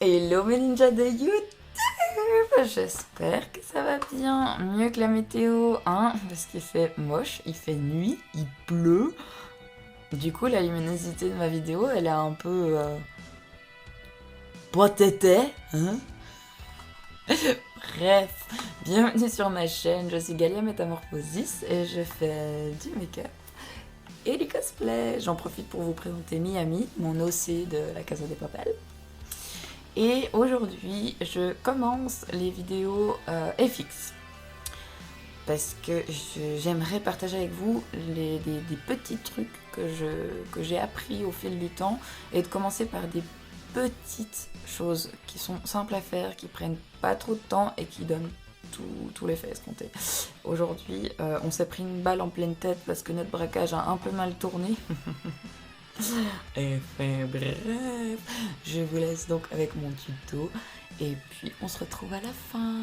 Hello mes ninjas de YouTube. J'espère que ça va bien, mieux que la météo, hein, parce qu'il fait moche, il fait nuit, il pleut. Du coup, la luminosité de ma vidéo, elle est un peu... pas tété, hein. Bref, bienvenue sur ma chaîne, je suis Galia Metamorphosis et je fais du make-up et du cosplay. J'en profite pour vous présenter Miami, mon OC de la Casa de Papel. Et aujourd'hui, je commence les vidéos FX. Parce que j'aimerais partager avec vous des petits trucs que j'ai appris au fil du temps. Et de commencer par des petites choses qui sont simples à faire, qui prennent pas trop de temps et qui donnent tout l'effet escompté. Aujourd'hui, on s'est pris une balle en pleine tête parce que notre braquage a un peu mal tourné. Et enfin, bref, je vous laisse donc avec mon tuto et puis on se retrouve à la fin.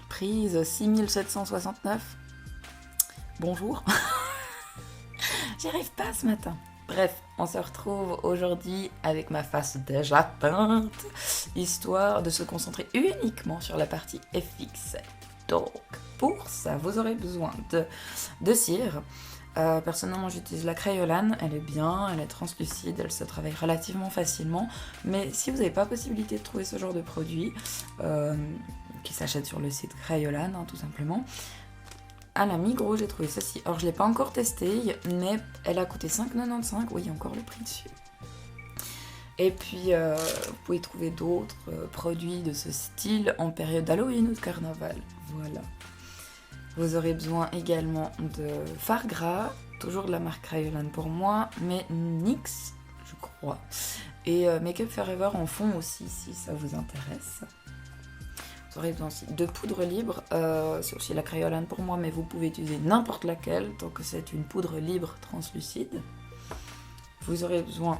Prise 6769. Bonjour. J'y arrive pas ce matin. Bref, on se retrouve aujourd'hui avec ma face déjà peinte, histoire de se concentrer uniquement sur la partie FX. Donc, pour ça, vous aurez besoin de cire. Personnellement, j'utilise la Crayolan, elle est bien, elle est translucide, elle se travaille relativement facilement. Mais si vous n'avez pas possibilité de trouver ce genre de produit, qui s'achète sur le site Crayolan, hein, tout simplement, à la Migros, j'ai trouvé ceci. Alors, je ne l'ai pas encore testé, mais elle a coûté 5,95. Oui, il y a encore le prix dessus. Et puis, vous pouvez trouver d'autres produits de ce style en période d'Halloween ou de carnaval. Voilà. Vous aurez besoin également de fard gras, toujours de la marque Crayolan pour moi, mais NYX, je crois. Et Make Up Forever en fond aussi, si ça vous intéresse. Vous aurez besoin aussi de poudre libre, c'est aussi la Crayolan pour moi, mais vous pouvez utiliser n'importe laquelle, tant que c'est une poudre libre translucide. Vous aurez besoin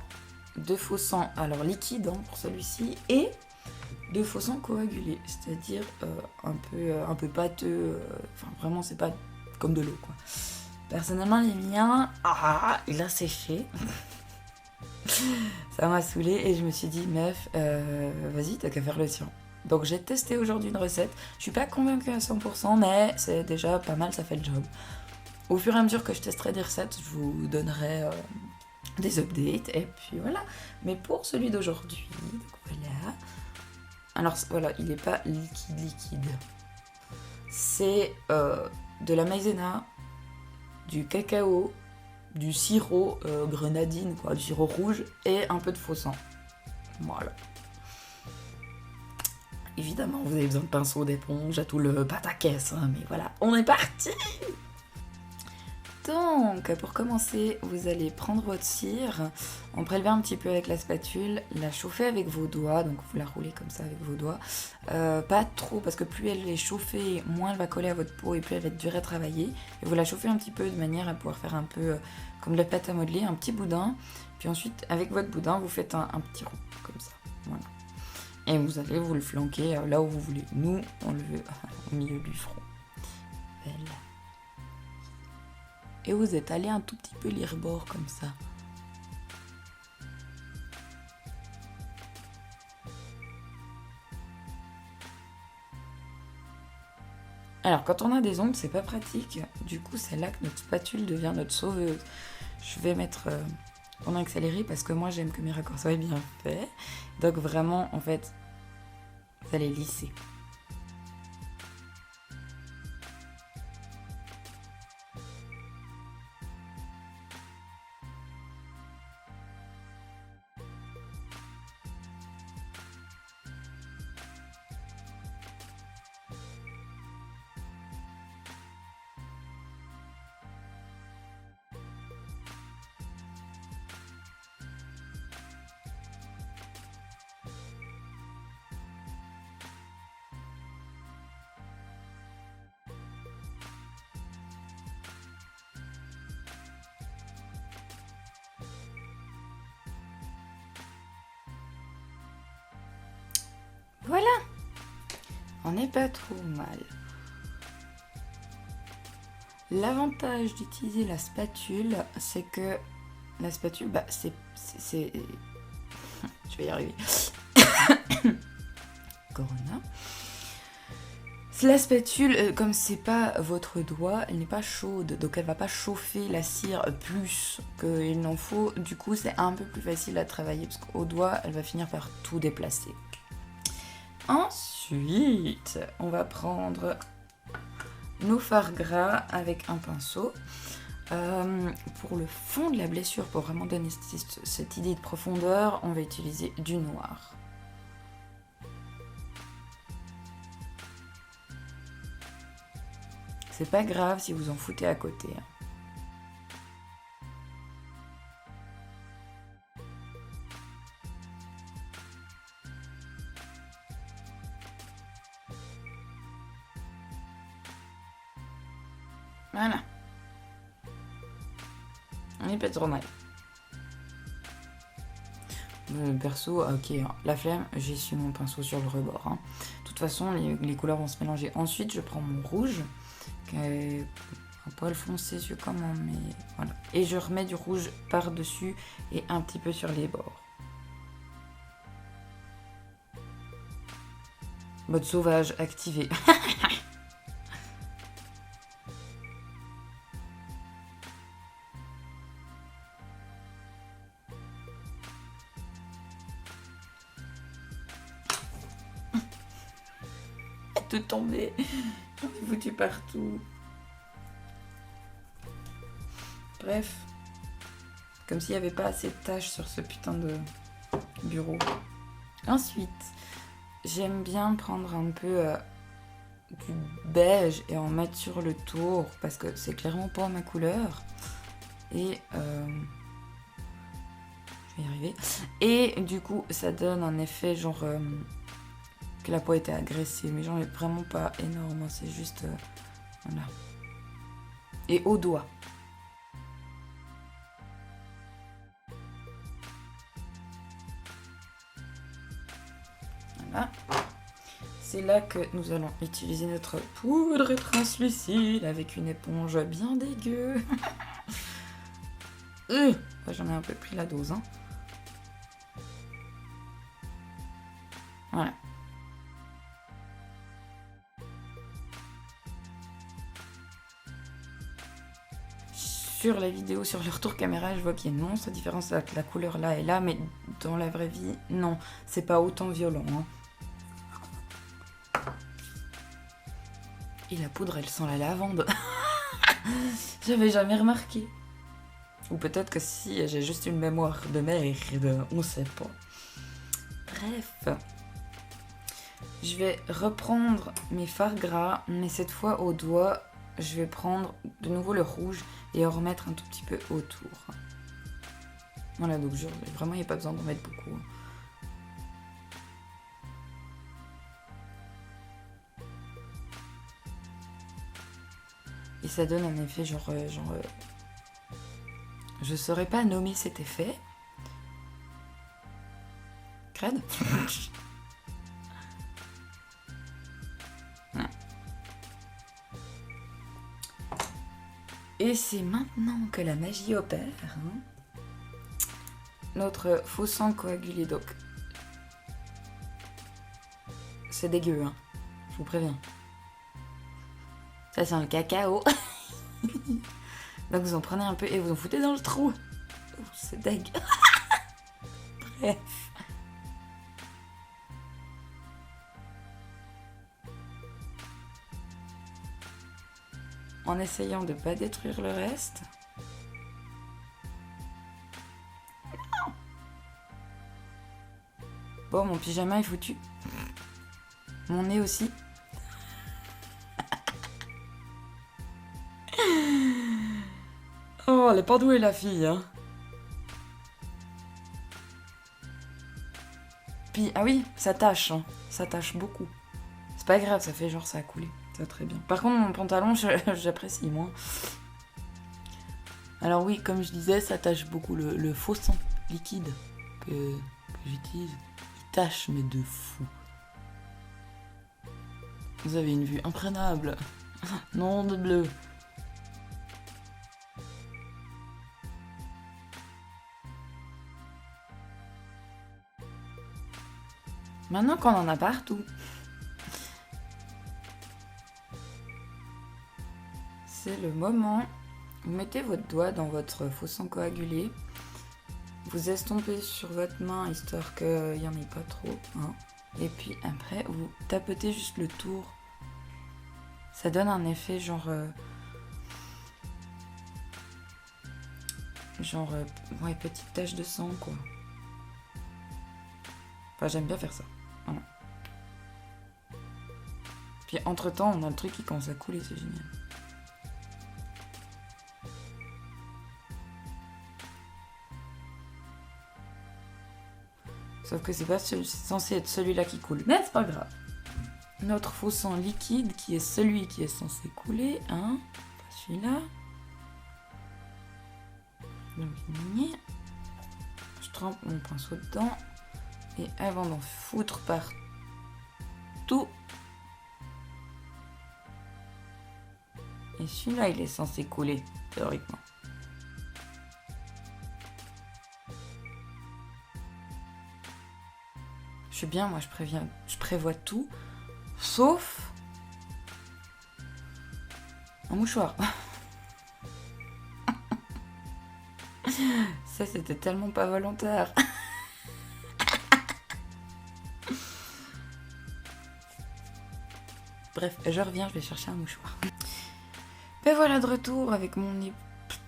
de faux sang, alors liquide hein, pour celui-ci, et de faux sang coagulé, c'est-à-dire un peu pâteux, enfin vraiment c'est pas comme de l'eau quoi. Personnellement les miens, il a séché. Ça m'a saoulée et je me suis dit meuf, vas-y t'as qu'à faire le tien. Donc j'ai testé aujourd'hui une recette, je suis pas convaincue à 100% mais c'est déjà pas mal, ça fait le job. Au fur et à mesure que je testerai des recettes, je vous donnerai des updates et puis voilà. Mais pour celui d'aujourd'hui, voilà. Alors voilà, il n'est pas liquide. C'est de la maïzena, du cacao, du sirop grenadine, quoi, du sirop rouge et un peu de faux sang. Voilà. Évidemment, vous avez besoin de pinceau, d'éponge, à tout le pataquès, hein, mais voilà, on est parti. Donc, pour commencer, vous allez prendre votre cire, en prélever un petit peu avec la spatule, la chauffer avec vos doigts, donc vous la roulez comme ça avec vos doigts. Pas trop, parce que plus elle est chauffée, moins elle va coller à votre peau et plus elle va être dure à travailler. Et vous la chauffez un petit peu de manière à pouvoir faire un peu comme de la pâte à modeler, un petit boudin. Puis ensuite, avec votre boudin, vous faites un petit rond, comme ça. Voilà. Et vous allez vous le flanquer là où vous voulez. Nous, on le veut au milieu du front. Voilà. Et vous étalez un tout petit peu les rebords comme ça. Alors quand on a des ongles, c'est pas pratique. Du coup, c'est là que notre spatule devient notre sauveuse. Je vais mettre en accéléré parce que moi j'aime que mes raccords soient bien faits. Donc vraiment, en fait, vous allez lisser. Voilà, on n'est pas trop mal. L'avantage d'utiliser la spatule, c'est que la spatule, c'est... Je vais y arriver. Corona. La spatule, comme c'est pas votre doigt, elle n'est pas chaude, donc elle va pas chauffer la cire plus qu'il n'en faut. Du coup, c'est un peu plus facile à travailler parce qu'au doigt, elle va finir par tout déplacer. Ensuite, on va prendre nos fards gras avec un pinceau. Pour le fond de la blessure, pour vraiment donner cette idée de profondeur, on va utiliser du noir. C'est pas grave si vous en foutez à côté. Voilà. On est pas trop mal. Perso, ok, la flemme, j'essuie mon pinceau sur le rebord. De toute façon, les couleurs vont se mélanger. Ensuite, je prends mon rouge, qui est un poil foncé sur comment, mais voilà. Et je remets du rouge par-dessus et un petit peu sur les bords. Mode sauvage activé. Tout tombé. J'en ai foutu partout. Bref. Comme s'il n'y avait pas assez de tâches sur ce putain de bureau. Ensuite, j'aime bien prendre un peu du beige et en mettre sur le tour parce que c'est clairement pas ma couleur. Et je vais y arriver. Et du coup, ça donne un effet genre que la peau était agressée, mais j'en ai vraiment pas énorme, c'est juste voilà. Et au doigt. Voilà. C'est là que nous allons utiliser notre poudre translucide avec une éponge bien dégueu. J'en ai un peu pris la dose. Voilà. Sur la vidéo, sur le retour caméra, je vois qu'il y a une monstre différence avec la couleur là et là, mais dans la vraie vie, non, c'est pas autant violent. Et la poudre, elle sent la lavande. J'avais jamais remarqué. Ou peut-être que si, j'ai juste une mémoire de merde, on sait pas. Bref. Je vais reprendre mes fards gras, mais cette fois au doigt, je vais prendre de nouveau le rouge et en remettre un tout petit peu autour. Voilà, donc vraiment, il n'y a pas besoin d'en mettre beaucoup. Et ça donne un effet genre je saurais pas nommer cet effet. Crade. Et c'est maintenant que la magie opère. Notre faux sang coagulé, donc. C'est dégueu, je vous préviens. Ça sent le cacao. Donc vous en prenez un peu et vous en foutez dans le trou. C'est dégueu. Bref. En essayant de ne pas détruire le reste. Bon, mon pyjama est foutu. Mon nez aussi. Oh, elle est pas douée la fille, Puis, ah oui, ça tâche, ça tâche beaucoup. C'est pas grave, ça fait genre ça a coulé. Ça très bien. Par contre, mon pantalon, j'apprécie moins. Alors oui, comme je disais, ça tâche beaucoup. Le faux sang liquide que j'utilise, il tâche, mais de fou. Vous avez une vue imprenable. Non de bleu. Maintenant qu'on en a partout. C'est le moment. Vous mettez votre doigt dans votre faux sang coagulé. Vous estompez sur votre main histoire qu'il n'y en ait pas trop. Hein. Et puis après, vous tapotez juste le tour. Ça donne un effet genre... ouais, petite tache de sang, quoi. Enfin, j'aime bien faire ça. Voilà. Puis entre-temps, on a le truc qui commence à couler, c'est génial. Sauf que c'est pas censé être celui-là qui coule. Mais c'est pas grave. Notre faux sang liquide, qui est celui qui est censé couler, hein. Pas celui-là. Donc, je trempe mon pinceau dedans. Et avant d'en foutre partout. Et celui-là, il est censé couler, théoriquement. Je suis bien, moi, je prévois tout, sauf un mouchoir. Ça, c'était tellement pas volontaire. Bref, je reviens, je vais chercher un mouchoir. Et voilà de retour avec mon nez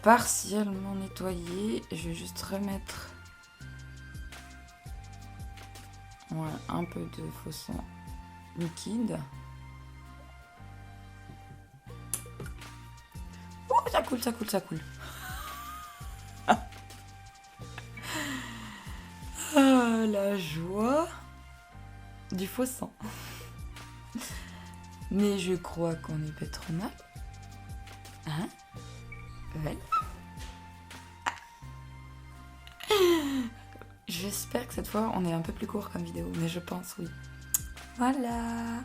partiellement nettoyé. Je vais juste remettre un peu de faux sang liquide. Oh, ça coule, ça coule, ça coule. Ah, la joie du faux sang. Mais je crois qu'on est pas trop mal. Hein? Ouais. J'espère que cette fois on est un peu plus court comme vidéo, mais je pense oui. Voilà.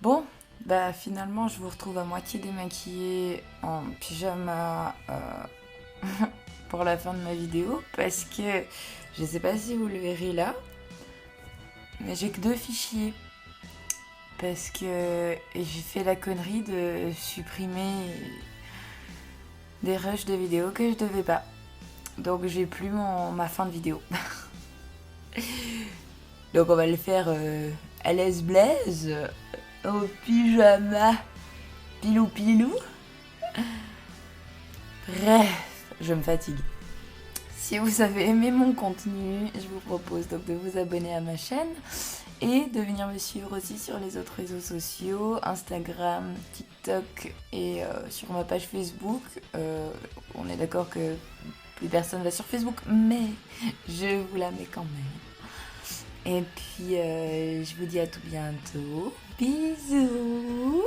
Bon, bah finalement je vous retrouve à moitié démaquillée en pyjama pour la fin de ma vidéo parce que je sais pas si vous le verrez là, mais j'ai que 2 fichiers. Parce que j'ai fait la connerie de supprimer des rushs de vidéos que je devais pas. Donc j'ai plus ma fin de vidéo. Donc on va le faire à l'aise blaise, au pyjama, pilou pilou. Bref, je me fatigue. Si vous avez aimé mon contenu, je vous propose donc de vous abonner à ma chaîne et de venir me suivre aussi sur les autres réseaux sociaux, Instagram, TikTok et sur ma page Facebook. On est d'accord que plus personne va sur Facebook, mais je vous la mets quand même. Et puis je vous dis à tout bientôt. Bisous.